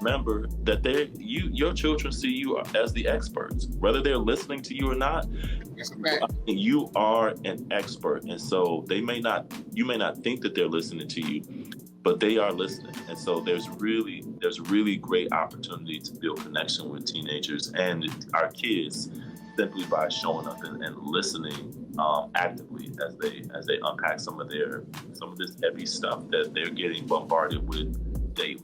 remember that your children see you as the experts, whether they're listening to you or not. That's a fact. You are an expert, and so you may not think that they're listening to you, but they are listening. And so there's really great opportunity to build connection with teenagers and our kids simply by showing up and listening actively as they unpack some of this heavy stuff that they're getting bombarded with daily.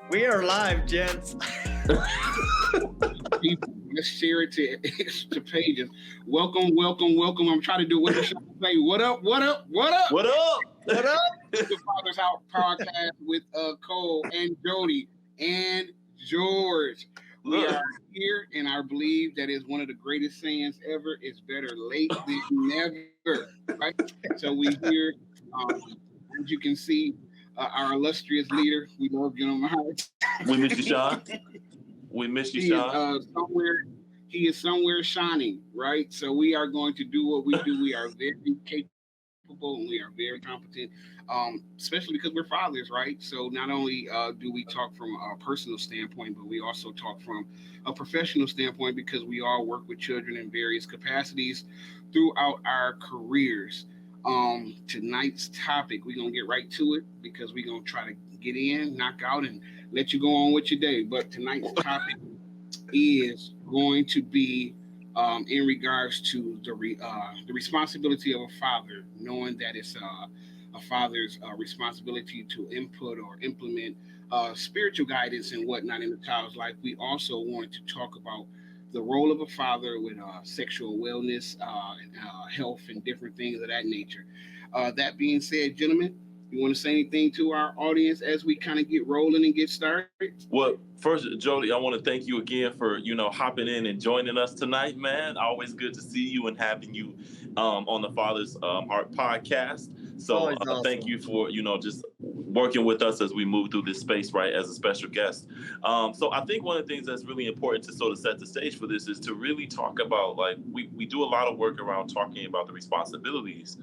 We are live, gents. Let's share it to pages. Welcome. I'm trying to do what you should say. What up? What up? The Father's House podcast with Cole and Jody and George. We are here, and I believe that is one of the greatest sayings ever. It's better late than never. Right? So we here, as you can see, our illustrious leader. We love you on my heart. We miss you, Sean. We miss you, Sean. He is somewhere shining, right? So we are going to do what we do. We are very capable and we are very competent, especially because we're fathers, right? So not only do we talk from a personal standpoint, but we also talk from a professional standpoint because we all work with children in various capacities throughout our careers. Tonight's topic, we're gonna get right to it because we're gonna try to get in, knock out, and let you go on with your day. But tonight's topic is going to be in regards to the responsibility of a father, knowing that it's a father's responsibility to input or implement spiritual guidance and whatnot in a child's life. We also want to talk about the role of a father with sexual wellness, health, and different things of that nature. That being said, gentlemen, you want to say anything to our audience as we kind of get rolling and get started? Well, first, Jody, I want to thank you again for hopping in and joining us tonight, man. Always good to see you and having you on the Father's Heart podcast. So awesome. Thank you for just working with us as we move through this space, right, as a special guest. So I think one of the things that's really important to sort of set the stage for this is to really talk about, like, we do a lot of work around talking about the responsibilities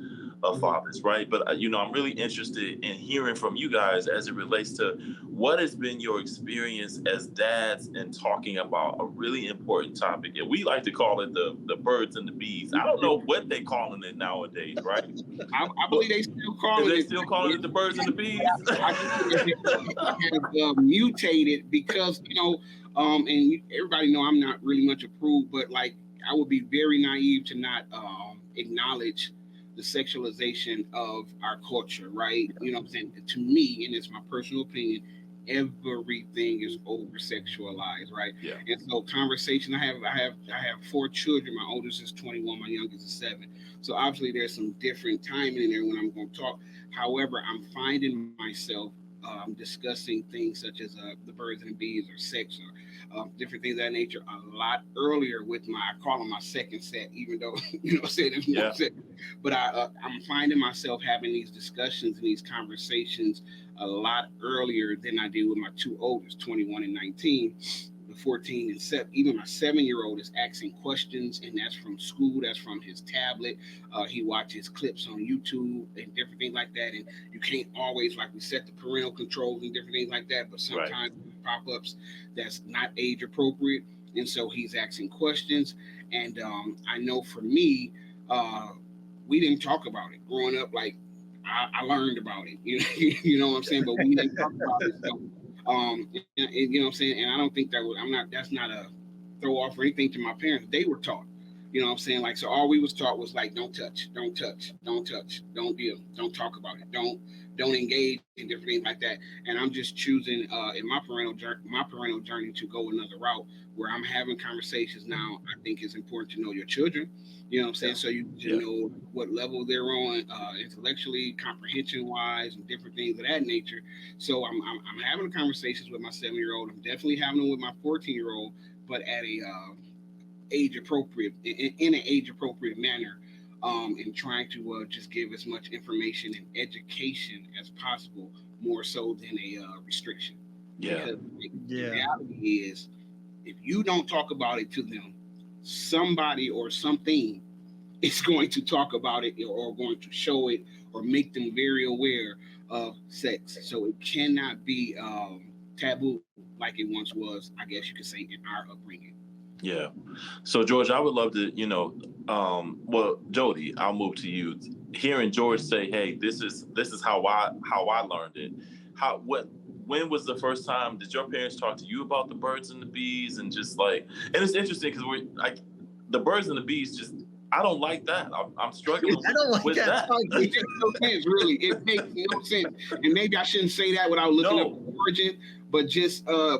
of fathers, right? But I'm really interested in hearing from you guys as it relates to what has been your experience as dads in talking about a really important topic. And we like to call it the birds and the bees. I don't know what they're calling it nowadays, right? I believe they still calling it the birds and the bees. Have mutated because and everybody know I'm not really much approved, but like I would be very naive to not acknowledge the sexualization of our culture, right? You know what I'm saying? To me, and it's my personal opinion, everything is over sexualized, right? Yeah. And so conversation, I have 4 children. My oldest is 21, my youngest is 7. So obviously there's some different timing in there when I'm going to talk. However, I'm finding myself discussing things such as the birds and the bees or sex or different things of that nature a lot earlier with I call them my second set, even though, saying it's one set. But I'm finding myself having these discussions and these conversations a lot earlier than I did with my 2 oldest, 21 and 19. The 14 and 7, even my 7-year-old is asking questions, and that's from school, that's from his tablet. He watches clips on YouTube and different things like that. And you can't always, like, we set the parental controls and different things like that, but sometimes pop-ups that's not age appropriate. And so he's asking questions. And I know for me, we didn't talk about it growing up. Like, I learned about it, you know what I'm saying? But we didn't talk about it. So, you know what I'm saying? And I don't think that's not a throw off or anything to my parents. They were taught, you know what I'm saying? Like, so all we was taught was like, don't touch, don't deal, don't talk about it, don't engage in different things like that. And I'm just choosing in my parental journey to go another route where I'm having conversations now. I think it's important to know your children, you know what I'm saying? So you know what level they're on intellectually, comprehension wise, and different things of that nature. So I'm having conversations with my 7-year-old. I'm definitely having them with my 14-year-old, but at a age appropriate, in an age appropriate manner, and trying to just give as much information and education as possible, more so than a restriction. Yeah. Because the reality is, if you don't talk about it to them, somebody or something is going to talk about it or going to show it or make them very aware of sex. So it cannot be taboo like it once was, I guess you could say, in our upbringing. Yeah. So George, I would love to, well, Jody, I'll move to you. Hearing George say, "Hey, this is how I learned it." When was the first time did your parents talk to you about the birds and the bees and just like? And it's interesting because we're like the birds and the bees. Just I don't like that. I'm struggling I don't like with that. It makes no sense, really. It makes no sense. And maybe I shouldn't say that without looking up the origin, but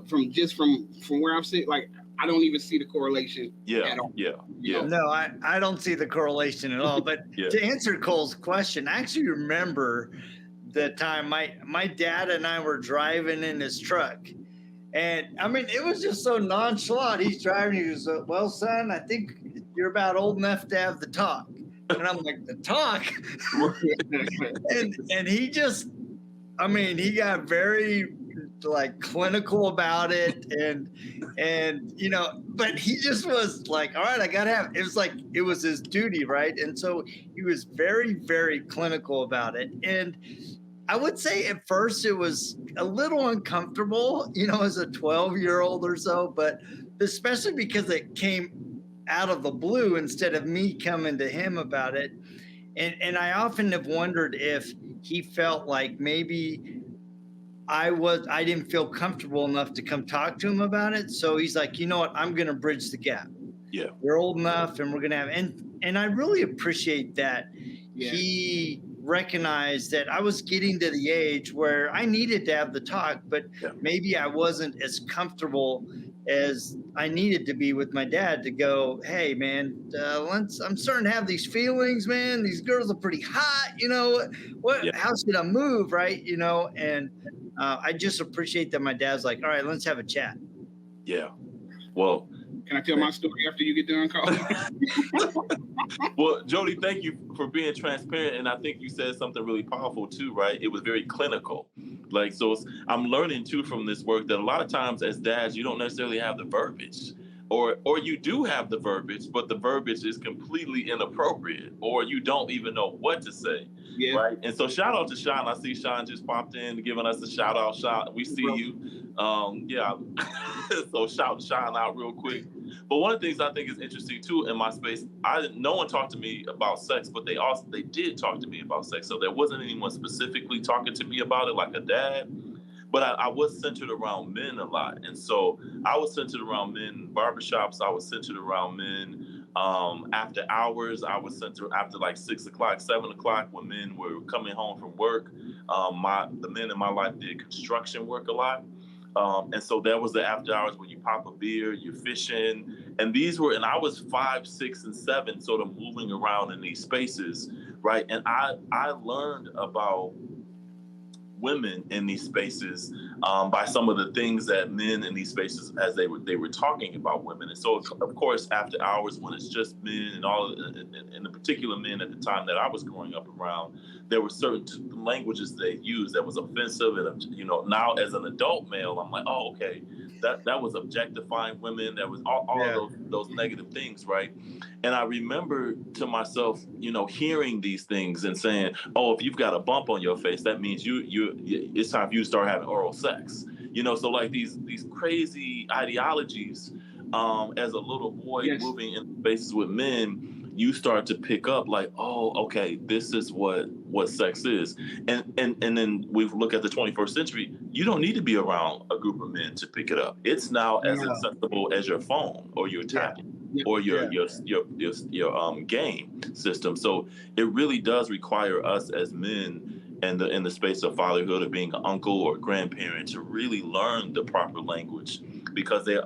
from where I'm sitting, like I don't even see the correlation at all. Yeah. No, I don't see the correlation at all. But to answer Cole's question, I actually remember the time my dad and I were driving in his truck. And I mean, it was just so nonchalant. He's driving. He goes, "Well, son, I think you're about old enough to have the talk." And I'm like, "The talk?" and he just, I mean, he got very like clinical about it, and but he just was like, "All right, I gotta have." It was like it was his duty, right? And so he was very, very clinical about it, and I would say at first it was a little uncomfortable, as a 12-year-old or so, but especially because it came out of the blue instead of me coming to him about it. And I often have wondered if he felt like maybe I didn't feel comfortable enough to come talk to him about it. So he's like, "You know what? I'm going to bridge the gap. Yeah. We're old enough and we're going to have," and I really appreciate that. Yeah. He recognized that I was getting to the age where I needed to have the talk, but maybe I wasn't as comfortable as I needed to be with my dad to go, "Hey, man, I'm starting to have these feelings, man. These girls are pretty hot. How should I move, right? And I just appreciate that my dad's like, "All right, let's have a chat." Yeah. Well, can I tell my story after you get done, Carl? Well, Jody, thank you for being transparent. And I think you said something really powerful too, right? It was very clinical. Like, so I'm learning too from this work that a lot of times as dads, you don't necessarily have the verbiage. Or you do have the verbiage, but the verbiage is completely inappropriate, or you don't even know what to say, right? And so shout out to Sean. I see Sean just popped in, giving us a shout out. Sean, we see you. So shout Sean out real quick. But one of the things I think is interesting too in my space, no one talked to me about sex, but they did talk to me about sex. So there wasn't anyone specifically talking to me about it like a dad. But I was centered around men a lot. And so I was centered around men in barbershops. I was centered around men after hours. I was centered after like 6 o'clock, 7 o'clock when men were coming home from work. The men in my life did construction work a lot. And so there was the after hours where you pop a beer, you're fishing. And I was 5, 6, and 7 sort of moving around in these spaces, right? And I learned about women in these spaces by some of the things that men in these spaces as they were talking about women. And so of course after hours when it's just men and the particular men at the time that I was growing up around, there were certain languages they used that was offensive. And now as an adult male, I'm like, oh, okay, that was objectifying women. That was all of those negative things, right? And I remember to myself, hearing these things and saying, oh, if you've got a bump on your face, that means it's time for you to start having oral sex. So like these crazy ideologies, as a little boy moving in spaces with men, you start to pick up like, oh, okay, this is what sex is. And then we look at the 21st century, you don't need to be around a group of men to pick it up. It's now as accessible as your phone or your tablet. Or your game system. So it really does require us as men in the space of fatherhood or being an uncle or grandparent to really learn the proper language, because they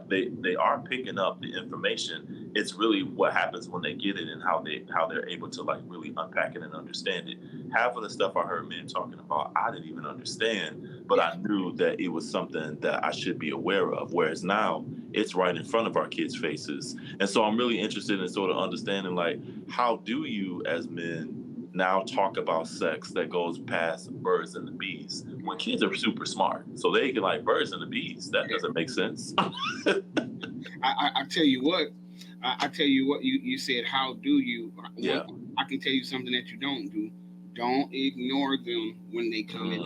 are picking up the information. It's really what happens when they get it and how they're able to like really unpack it and understand it. Half of the stuff I heard men talking about, I didn't even understand, but I knew that it was something that I should be aware of. Whereas now it's right in front of our kids' faces. And so I'm really interested in sort of understanding, like, how do you as men now talk about sex that goes past birds and the bees? when kids are super smart, so they can like birds and the bees. That doesn't make sense. I tell you what, I tell you what, you said, how do you? Yeah. I can tell you something that you don't do. Don't ignore them when they come in.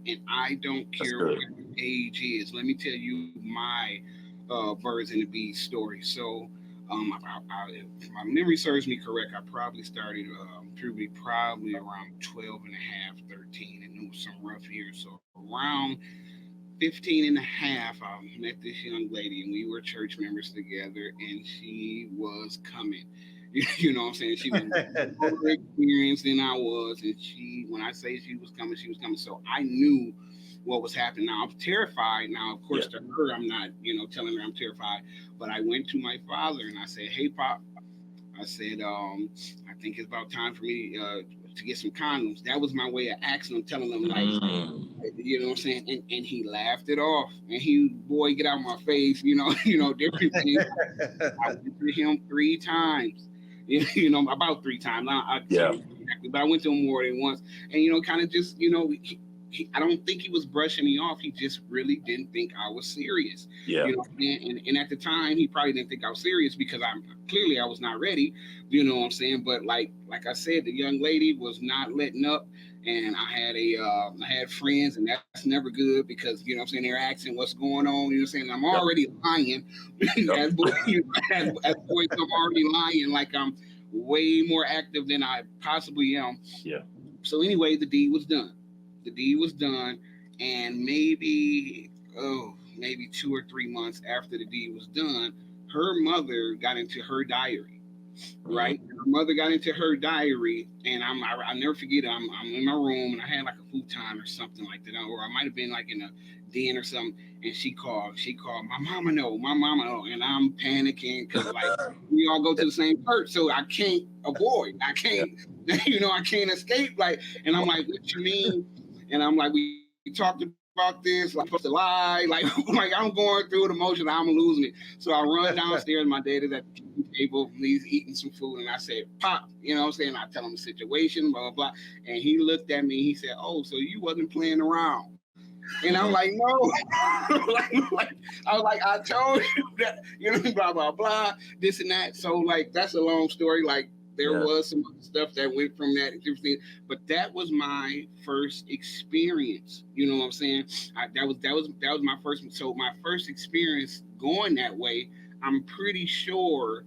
And I don't care what age is. Let me tell you my birds and the bees story. So, if my memory serves me correct, I probably started probably around 12 and a half, 13, and it was some rough years. So around 15 and a half, I met this young lady, and we were church members together, and she was coming. You know what I'm saying? She was more experienced than I was, and when I say she was coming, she was coming. So I knew what was happening. Now I'm terrified. Now, of course, to her, I'm not, telling her I'm terrified. But I went to my father and I said, "Hey, Pop," I said, "I think it's about time for me to get some condoms." That was my way of asking him, telling him, like, you know what I'm saying? And he laughed it off. And he, boy, get out of my face, different things. I went to him 3 times. About 3 times. Exactly, but I went to him more than once, and kind of just, I don't think he was brushing me off. He just really didn't think I was serious. Yeah. And at the time, he probably didn't think I was serious because I was not ready. You know what I'm saying? But like I said, the young lady was not letting up, and I had friends, and that's never good because they're asking what's going on. You know what I'm saying? I'm already lying. As boys, I'm already lying like I'm way more active than I possibly am. Yeah. So anyway, the deed was done. And maybe 2 or 3 months after the deed was done, her mother got into her diary. Right, her mother got into her diary, and I never forget. I'm in my room, and I had like a futon or something like that, or I might have been like in a den or something. And she called. My mama know, and I'm panicking because like we all go to the same church, so I can't avoid. I can't, I can't escape. Like, and I'm like, "What you mean?" And I'm like, "We talked about this, like, I'm supposed to lie, like I'm going through the motion, I'm losing it." So I run downstairs, my dad is at the kitchen table, he's eating some food, and I said, "Pop," I'm saying, I tell him the situation, blah, blah, blah. And he looked at me, he said, "Oh, so you wasn't playing around." And I'm like, "No." I was like, "I told you that, blah, blah, blah, this and that." So like, that's a long story. Like, there was some stuff that went from that, but that was my first experience. You know what I'm saying? That was my first. So my first experience going that way, I'm pretty sure,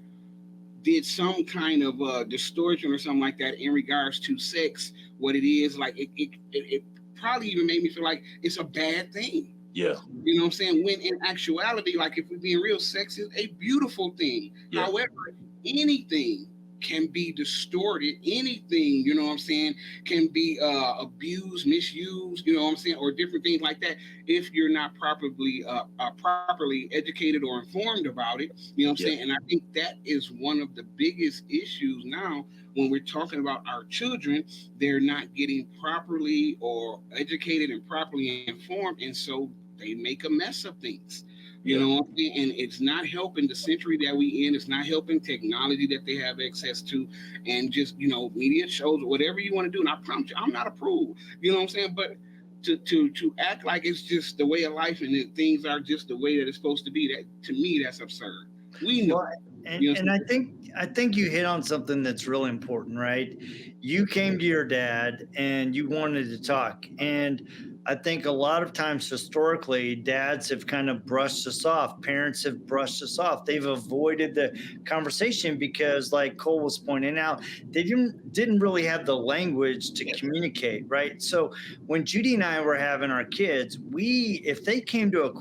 did some kind of distortion or something like that in regards to sex. What it is, like, it probably even made me feel like it's a bad thing. Yeah. You know what I'm saying? When in actuality, like, if we're being real, sex is a beautiful thing. Yeah. However, anything can be distorted. Anything, you know what I'm saying, can be abused, misused, you know what I'm saying, or different things like that if you're not properly educated or informed about it. You know what I'm saying? And I think that is one of the biggest issues now when we're talking about our children. They're not getting properly or educated and properly informed, and so they make a mess of things. You know what I'm saying? And it's not helping the century that we in. It's not helping technology that they have access to, and just, media shows or whatever you want to do. And I promise you, I'm not approved. You know what I'm saying? But to act like it's just the way of life and that things are just the way that it's supposed to be, that, to me, that's absurd. We know. Well, and I think you hit on something that's really important, right? You came to your dad and you wanted to talk, and I think a lot of times historically, dads have kind of brushed us off. Parents have brushed us off. They've avoided the conversation because, like Cole was pointing out, they didn't really have the language to communicate, right? So when Judy and I were having our kids, if they came to us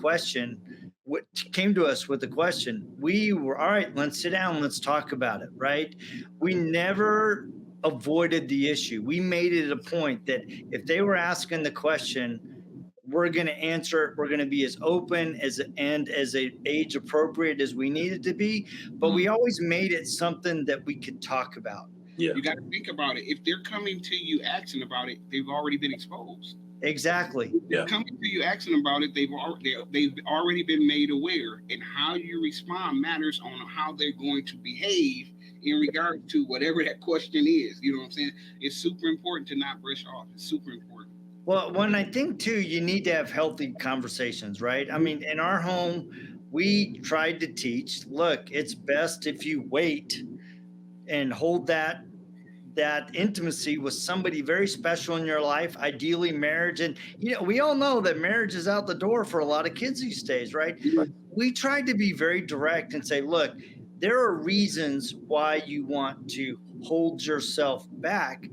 with a question, we were, all right, let's sit down, let's talk about it, right? We never avoided the issue. We made it a point that if they were asking the question, we're going to answer it. We're going to be as open as age appropriate as we needed to be, but we always made it something that we could talk about. Yeah. You got to think about it. If they're coming to you asking about it, they've already been exposed. Exactly. Yeah. Coming to you asking about it, they've already been made aware, and how you respond matters on how they're going to behave in regard to whatever that question is. You know what I'm saying? It's super important to not brush off. It's super important. Well, when I think too, you need to have healthy conversations, right? I mean, in our home, we tried to teach, look, it's best if you wait and hold that intimacy with somebody very special in your life, ideally marriage. And we all know that marriage is out the door for a lot of kids these days, right? Right. We tried to be very direct and say, look, there are reasons why you want to hold yourself back,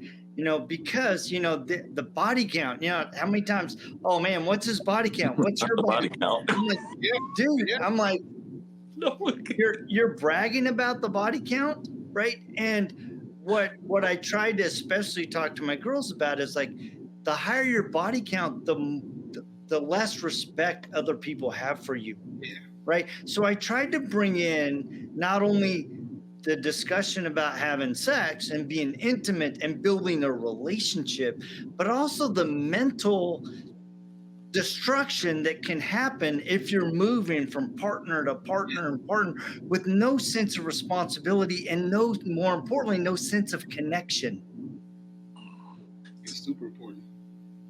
because the body count, how many times, oh man, what's his body count, what's your The body body count. count? I'm like, dude, I'm like, No. you're bragging about the body count, right? And what I tried to especially talk to my girls about is like, the higher your body count, the less respect other people have for you, right? So I tried to bring in not only the discussion about having sex and being intimate and building a relationship, but also the mental destruction that can happen if you're moving from partner to partner and partner with no sense of responsibility and more importantly, no sense of connection. It's super important.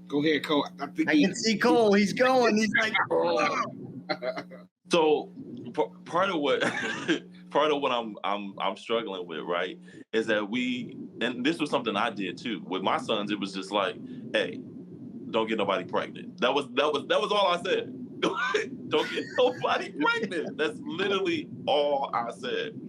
Go ahead, Cole. I can see Cole. He's going. He's like, oh. So part of what I'm struggling with, right, is that and this was something I did too with my sons. It was just like, hey, don't get nobody pregnant. That was all I said. Don't get nobody pregnant. That's literally all I said.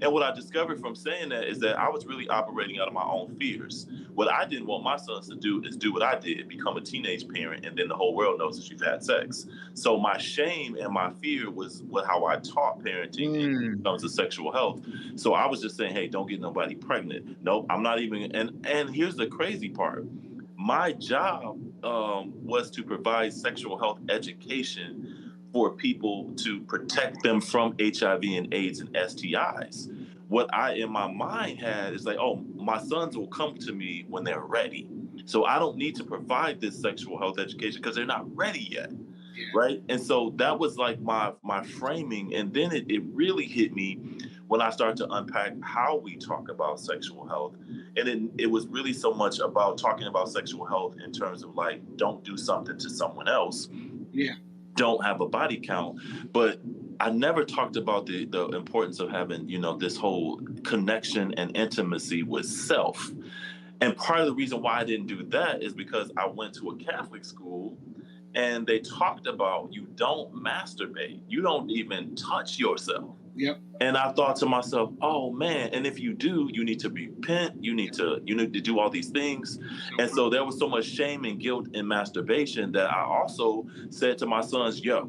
And what I discovered from saying that is that I was really operating out of my own fears. What I didn't want my sons to do is do what I did, become a teenage parent, and then the whole world knows that you've had sex. So my shame and my fear was how I taught parenting in terms of sexual health. So I was just saying, hey, don't get nobody pregnant. Nope, I'm not even. And here's the crazy part. My job was to provide sexual health education for people to protect them from HIV and AIDS and STIs. What I, in my mind, had is like, oh, my sons will come to me when they're ready. So I don't need to provide this sexual health education because they're not ready yet. Right. And so that was like my framing. And then it really hit me when I started to unpack how we talk about sexual health. And it was really so much about talking about sexual health in terms of like, don't do something to someone else. Yeah. Don't have a body count. But I never talked about the importance of having, this whole connection and intimacy with self. And part of the reason why I didn't do that is because I went to a Catholic school and they talked about you don't masturbate. You don't even touch yourself. Yep. And I thought to myself, oh man, and if you do, you need to repent. You need to do all these things. And so there was so much shame and guilt in masturbation that I also said to my sons, yo,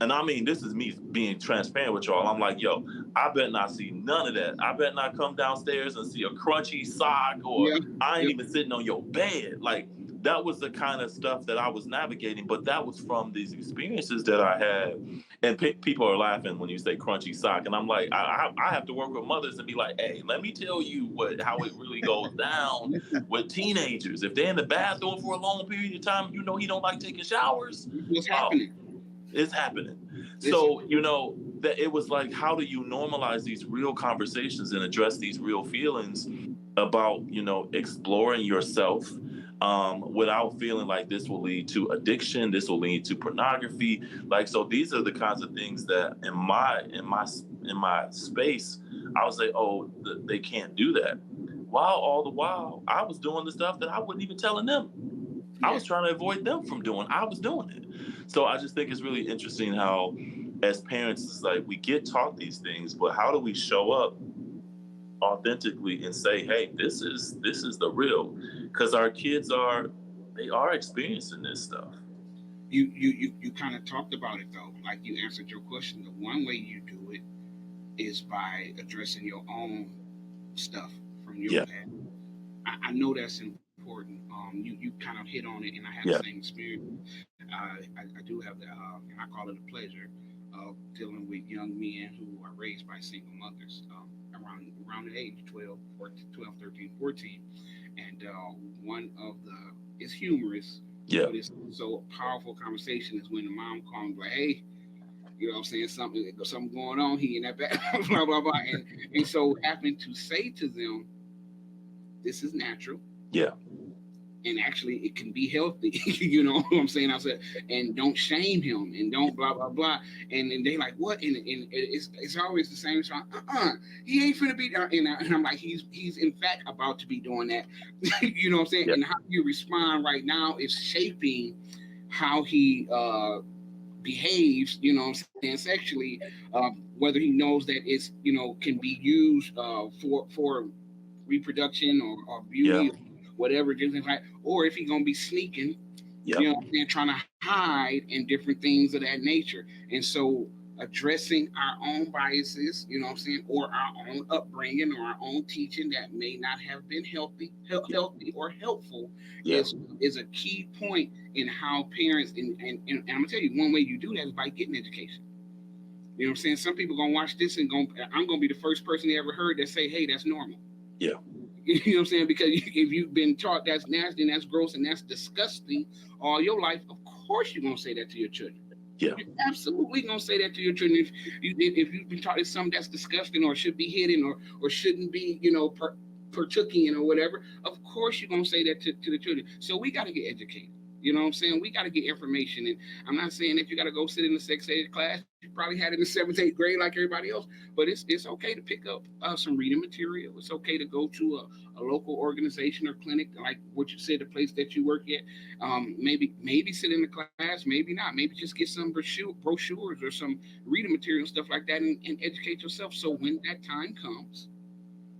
and I mean, this is me being transparent with y'all. I'm like, yo, I better not see none of that. I better not come downstairs and see a crunchy sock or I ain't even sitting on your bed. Like, that was the kind of stuff that I was navigating, but that was from these experiences that I had. And people are laughing when you say crunchy sock. And I'm like, I have to work with mothers and be like, hey, let me tell you how it really goes down with teenagers. If they're in the bathroom for a long period of time, he don't like taking showers. What's happening? It's happening. So, that it was like, how do you normalize these real conversations and address these real feelings about, exploring yourself without feeling like this will lead to addiction, this will lead to pornography. Like, so these are the kinds of things that in my space, I would say, oh, they can't do that. While all the while, I was doing the stuff that I wasn't even telling them. I was trying to avoid them from doing. I was doing it. So I just think it's really interesting how, as parents, it's like we get taught these things, but how do we show up authentically and say, hey, this is the real? Because our kids are experiencing this stuff. You kind of talked about it though, like you answered your question. The one way you do it is by addressing your own stuff from your past. I know that's important. You kind of hit on it, and I had the same experience. I do have that, and I call it a pleasure of dealing with young men who are raised by single mothers around the age 12, 13, 14. And one of it's humorous, but it's so a powerful conversation is when the mom calls like, hey, I'm saying, something going on here in that back, blah, blah, blah. And so having to say to them, this is natural. Yeah. and actually it can be healthy. You know what I'm saying? I said, and don't shame him, and don't blah blah blah. And they like, what? And it's always the same song. He ain't finna be. And I'm like, he's in fact about to be doing that. You know what I'm saying? Yeah. And how you respond right now is shaping how he behaves. You know what I'm saying? Sexually, whether he knows that it's, you know, can be used for reproduction or beauty, Yeah. or whatever, different like, or if he's gonna be sneaking, Yeah. you know what I'm saying, trying to hide and different things of that nature. And so addressing our own biases, you know what I'm saying, or our own upbringing or our own teaching that may not have been healthy or helpful Yeah. is a key point in how parents and I'm gonna tell you, one way you do that is by getting education. You know what I'm saying? Some people gonna watch this and I'm gonna be the first person they ever heard that say, hey, that's normal. Yeah. You know what I'm saying? Because if you've been taught that's nasty and that's gross and that's disgusting all your life, of course you're gonna say that to your children. Yeah. You're absolutely gonna say that to your children. If you've been taught it's something that's disgusting or should be hidden or shouldn't be, you know, partook in or whatever, of course you're gonna say that to the children. So we got to get educated. You know what I'm saying? We got to get information. And I'm not saying that you got to go sit in the sex ed class. You probably had it in the 7th, 8th grade like everybody else. But it's okay to pick up some reading material. It's okay to go to a local organization or clinic, like what you said, the place that you work at. Maybe sit in the class, maybe not. Maybe just get some brochures or some reading material and stuff like that and educate yourself. So when that time comes,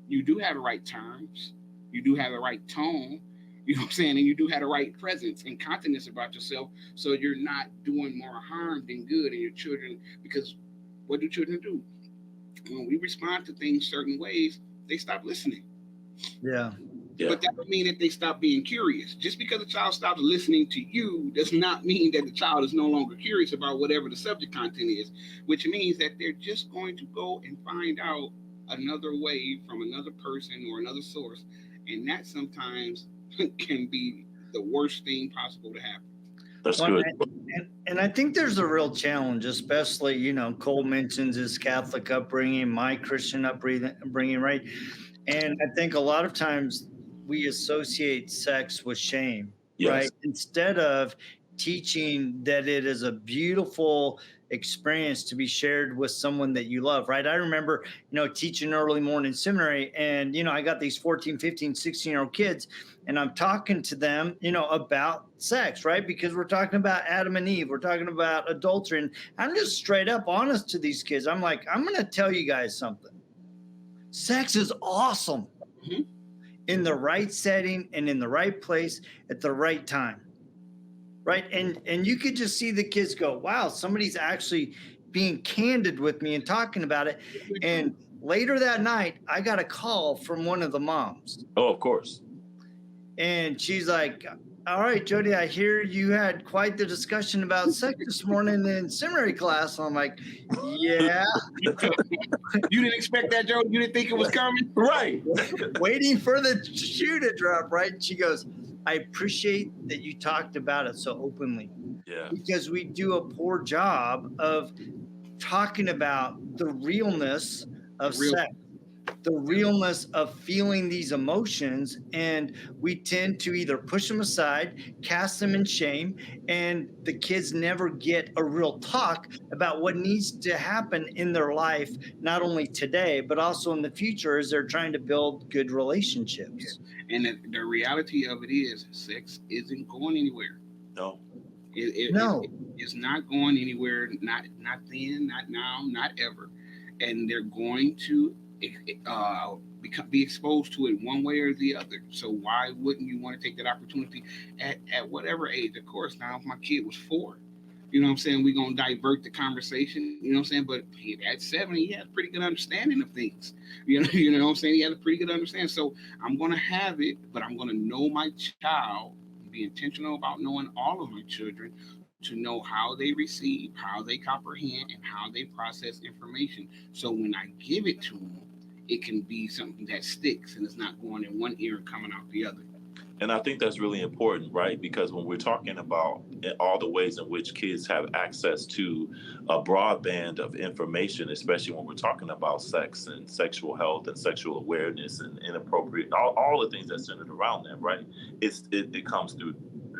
you do have the right terms. You do have the right tone. You know what I'm saying? And you do have the right presence and confidence about yourself, so you're not doing more harm than good in your children. Because what do children do? When we respond to things certain ways, they stop listening. Yeah. Yeah. But that doesn't mean that they stop being curious. Just because a child stops listening to you does not mean that the child is no longer curious about whatever the subject content is, which means that they're just going to go and find out another way from another person or another source. And that sometimes can be the worst thing possible to happen. That's good. And I think there's a real challenge, especially, you know, Cole mentions his Catholic upbringing, my Christian upbringing, right? And I think a lot of times we associate sex with shame, Yes. right? Instead of teaching that it is a beautiful experience to be shared with someone that you love, right? I remember, you know, teaching early morning seminary, and, you know, I got these 14, 15, 16-year-old kids, and I'm talking to them, you know, about sex, right? Because we're talking about Adam and Eve, we're talking about adultery, and I'm just straight up honest to these kids. I'm like, I'm going to tell you guys something. Sex is awesome in the right setting and in the right place at the right time. Right. And you could just see the kids go, wow, somebody's actually being candid with me and talking about it. And later that night, I got a call from one of the moms. Oh, of course. And she's like, all right, Jody, I hear you had quite the discussion about sex this morning in seminary class. I'm like, yeah. You didn't expect that, Joe? You didn't think it was coming? Right. Waiting for the shoe to drop, right? And she goes, I appreciate that you talked about it so openly. Yeah. Because we do a poor job of talking about the realness of sex, the realness of feeling these emotions, and we tend to either push them aside, cast them in shame, and the kids never get a real talk about what needs to happen in their life, not only today, but also in the future as they're trying to build good relationships. And the reality of it is, sex isn't going anywhere. No. It's not going anywhere. Not then, not now, not ever. And they're going to be exposed to it one way or the other. So why wouldn't you want to take that opportunity at whatever age? Of course, now if my kid was 4, you know what I'm saying, we're going to divert the conversation, you know what I'm saying? But at 7, he has a pretty good understanding of things. You know what I'm saying? He has a pretty good understanding. So I'm going to have it, but I'm going to know my child, be intentional about knowing all of my children, to know how they receive, how they comprehend, and how they process information. So when I give it to them, it can be something that sticks and it's not going in one ear and coming out the other. And I think that's really important, right? Because when we're talking about all the ways in which kids have access to a broad band of information, especially when we're talking about sex and sexual health and sexual awareness and inappropriate, all the things that centered around that, right? It comes through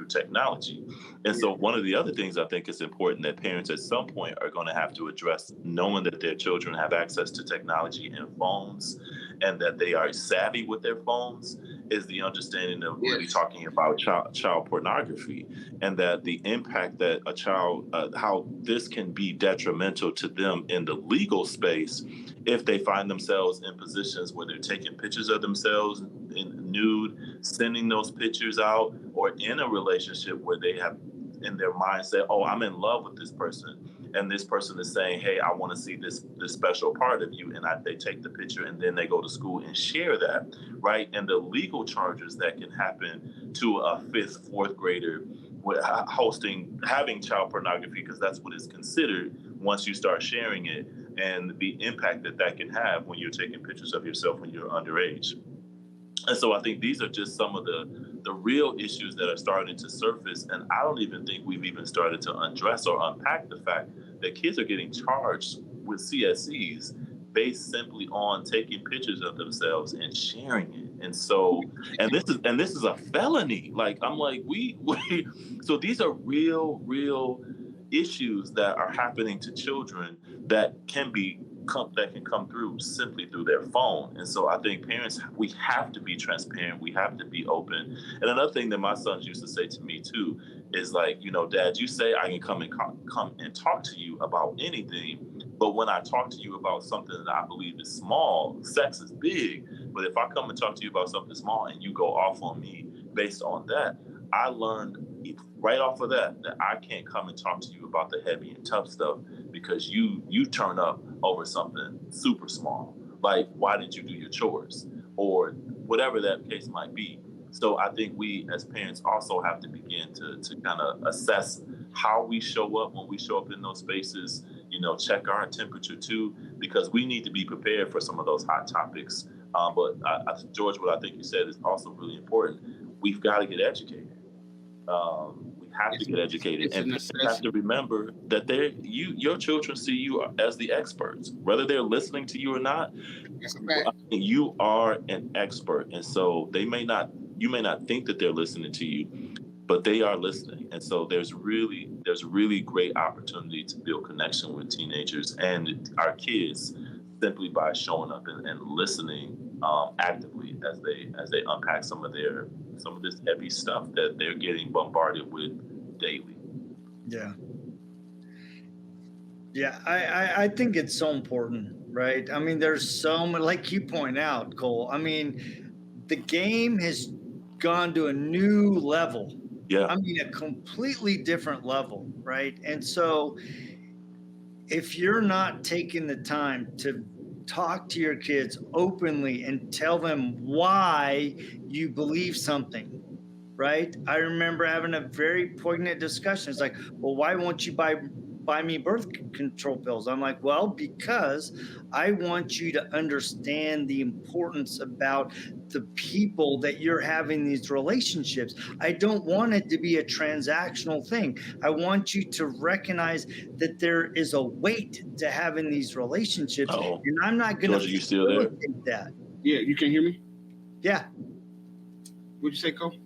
technology. And so one of the other things I think is important that parents at some point are going to have to address, knowing that their children have access to technology and phones and that they are savvy with their phones, is the understanding of really talking about child pornography, and that the impact that a child, how this can be detrimental to them in the legal space if they find themselves in positions where they're taking pictures of themselves in nude, sending those pictures out, or in a relationship where they have in their mind say, oh, I'm in love with this person, and this person is saying, hey, I want to see this special part of you, and they take the picture and then they go to school and share that, right? And the legal charges that can happen to a fifth, fourth grader with having child pornography, because that's what is considered once you start sharing it, and the impact that can have when you're taking pictures of yourself when you're underage. And so I think these are just some of the real issues that are starting to surface. And I don't even think we've even started to address or unpack the fact that kids are getting charged with CSCs based simply on taking pictures of themselves and sharing it. And so, and this is a felony. Like, I'm like, we so these are real issues that are happening to children that can come through simply through their phone. And so I think parents, we have to be transparent, we have to be open. And another thing that my sons used to say to me too is like, Dad, you say I can come and talk to you about anything, but when I talk to you about something that I believe is small, sex is big. But if I come and talk to you about something small and you go off on me based on that, I learned right off of that I can't come and talk to you about the heavy and tough stuff, because you turn up over something super small. Like, why didn't you do your chores? Or whatever that case might be. So I think we as parents also have to begin to kind of assess how we show up when we show up in those spaces, check our temperature too, because we need to be prepared for some of those hot topics. But George, what I think you said is also really important. We've got to get educated. We have to get educated, and you have to remember that your children see you as the experts, whether they're listening to you or not. You are an expert, and so you may not think that they're listening to you, but they are listening. And so there's really great opportunity to build connection with teenagers and our kids simply by showing up and listening actively as they unpack some of this heavy stuff that they're getting bombarded with daily. Yeah, I think it's so important, right? I mean, there's so much, like you point out, Cole. I mean, the game has gone to a new level. Yeah. I mean, a completely different level, right? And so if you're not taking the time to talk to your kids openly and tell them why you believe something, right? I remember having a very poignant discussion. It's like, well, why won't you buy me birth control pills? I'm like, well, because I want you to understand the importance about the people that you're having these relationships. I don't want it to be a transactional thing. I want you to recognize that there is a weight to having these relationships. Uh-oh. And I'm not going to you still there? That. Yeah, you can hear me? Yeah. What'd you say, Cole?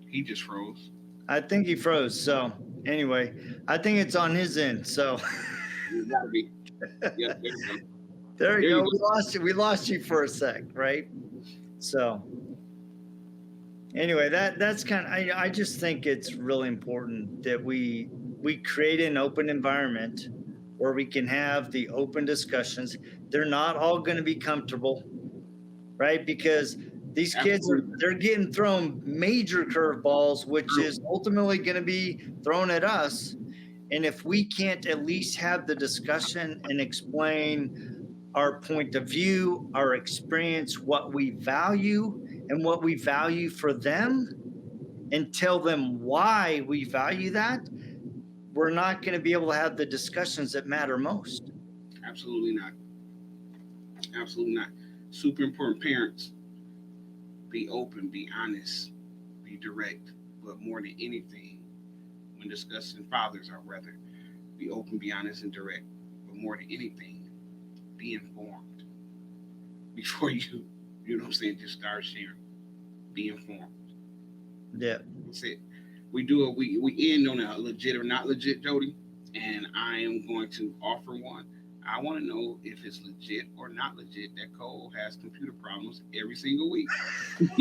He just froze. I think he froze. So anyway, I think it's on his end. So it gotta be. Yeah, there you go. There you go. We lost you for a sec, right? So anyway, that's kind of, I just think it's really important that we create an open environment where we can have the open discussions. They're not all going to be comfortable, right? Because these kids they're getting thrown major curveballs, which is ultimately going to be thrown at us. And if we can't at least have the discussion and explain our point of view, our experience, what we value and what we value for them, and tell them why we value that, we're not going to be able to have the discussions that matter most. Absolutely not. Absolutely not. Super important. Parents, be open, be honest, be direct. But more than anything, when discussing fathers, I'd rather be open, be honest, and direct. But more than anything, be informed before you know what I'm saying, just start sharing. Be informed. Yeah. That's it. We end on a legit or not legit, Jody, and I am going to offer one. I want to know if it's legit or not legit that Cole has computer problems every single week. I'm going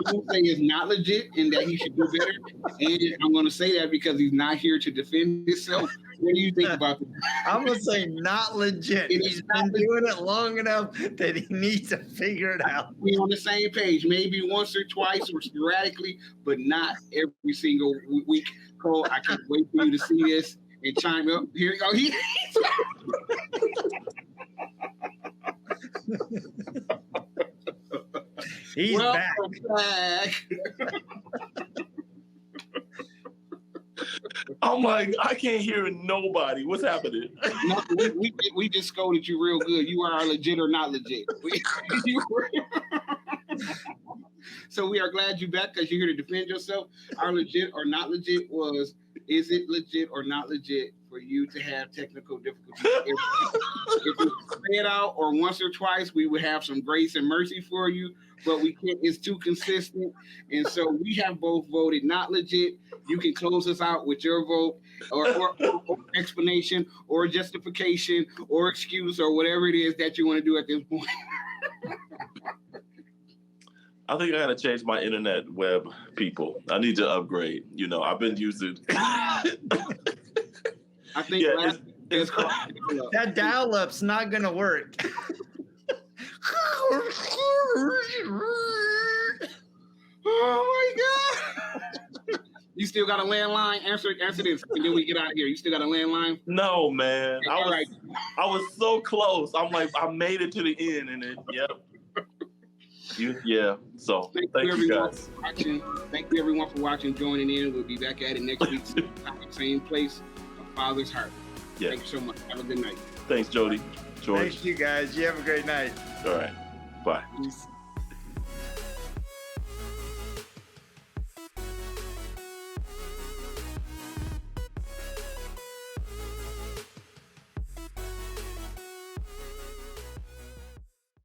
to say it's not legit and that he should do better. And I'm going to say that because he's not here to defend himself. What do you think about that? I'm going to say not legit. He's been doing it long enough that he needs to figure it out. We're on the same page, maybe once or twice or sporadically, but not every single week. Cole, I can't wait for you to see this and chime up. Here you go. He's back. I'm like, I can't hear nobody. What's happening? No, we just scolded you real good. You are legit or not legit. So we are glad you're back because you're here to defend yourself. Our legit or not legit was, is it legit or not legit for you to have technical difficulties? If we say it out or once or twice, we would have some grace and mercy for you, but we can't, it's too consistent. And so we have both voted not legit. You can close us out with your vote or explanation or justification or excuse or whatever it is that you want to do at this point. I think I gotta change my internet web people. I need to upgrade. You know, I've been using. I think it's that dial-up's not gonna work. Oh my God! You still got a landline? Answer this, and then we get out of here. You still got a landline? No, man. Okay, I was so close. I'm like, I made it to the end, and then yep. Yeah. So thank you guys. Thank you everyone for watching, joining in. We'll be back at it next week, same place, A Father's Heart. Yeah. Thank you so much. Have a good night. Thanks, Jody. George. Thank you guys. You have a great night. All right. Bye. Peace.